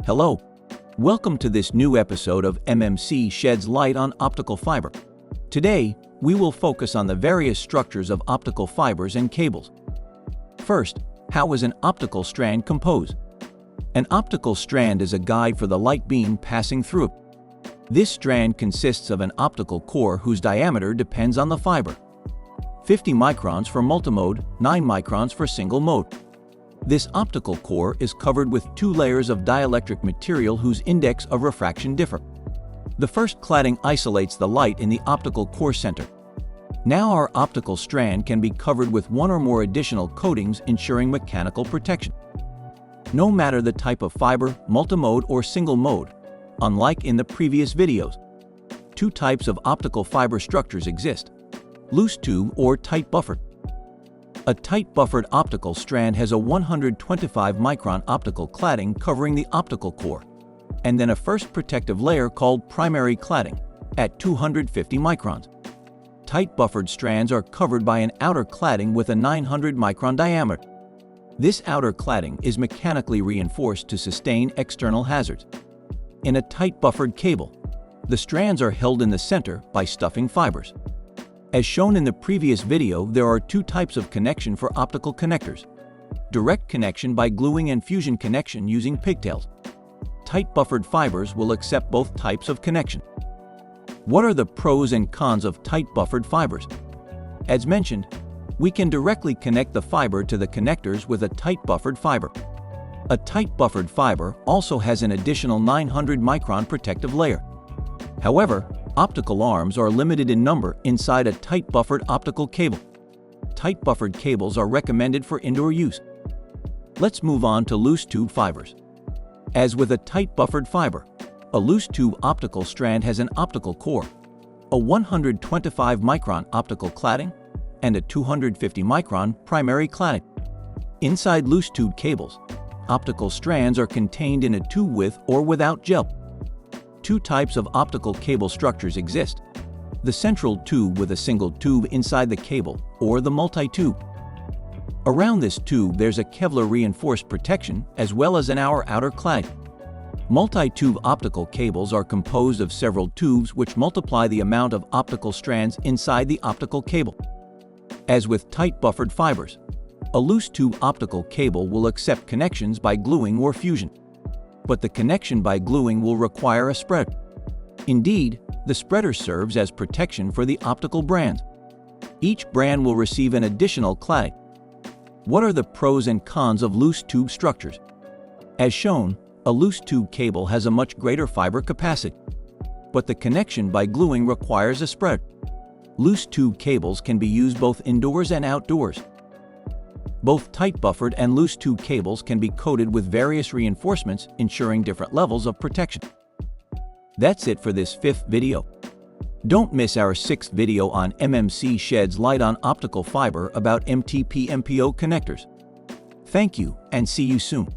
Hello. Welcome to this new episode of MMC Sheds Light on Optical Fiber. Today, we will focus on the various structures of optical fibers and cables. First, how is an optical strand composed? An optical strand is a guide for the light beam passing through it. This strand consists of an optical core whose diameter depends on the fiber. 50 microns for multimode, 9 microns for single mode. This optical core is covered with two layers of dielectric material whose index of refraction differ. The first cladding isolates the light in the optical core center. Now our optical strand can be covered with one or more additional coatings, ensuring mechanical protection. No matter the type of fiber, multimode or single mode, unlike in the previous videos, two types of optical fiber structures exist: loose tube or tight buffered. A tight buffered optical strand has a 125 micron optical cladding covering the optical core, and then a first protective layer called primary cladding at 250 microns. Tight buffered strands are covered by an outer cladding with a 900 micron diameter. This outer cladding is mechanically reinforced to sustain external hazards. In a tight buffered cable, the strands are held in the center by stuffing fibers. As shown in the previous video, there are two types of connection for optical connectors: direct connection by gluing and fusion connection using pigtails. Tight buffered fibers will accept both types of connection. What are the pros and cons of tight buffered fibers? As mentioned, we can directly connect the fiber to the connectors with a tight buffered fiber. A tight buffered fiber also has an additional 900 micron protective layer. However, optical arms are limited in number inside a tight buffered optical cable. Tight buffered cables are recommended for indoor use. Let's move on to loose tube fibers. As with a tight buffered fiber, a loose tube optical strand has an optical core, a 125 micron optical cladding, and a 250 micron primary cladding. Inside loose tube cables, optical strands are contained in a tube with or without gel. Two types of optical cable structures exist: the central tube with a single tube inside the cable, or the multitube. Around this tube there's a Kevlar reinforced protection as well as an outer cladding. Multitube optical cables are composed of several tubes which multiply the amount of optical strands inside the optical cable. As with tight buffered fibers, a loose tube optical cable will accept connections by gluing or fusion, but the connection by gluing will require a spreader. Indeed, the spreader serves as protection for the optical brands. Each brand will receive an additional cladding. What are the pros and cons of loose tube structures? As shown, a loose tube cable has a much greater fiber capacity, but the connection by gluing requires a spreader. Loose tube cables can be used both indoors and outdoors. Both tight buffered and loose tube cables can be coated with various reinforcements, ensuring different levels of protection. That's it for this 5th video. Don't miss our 6th video on MMC Sheds Light on Optical Fiber about MTP-MPO connectors. Thank you and see you soon.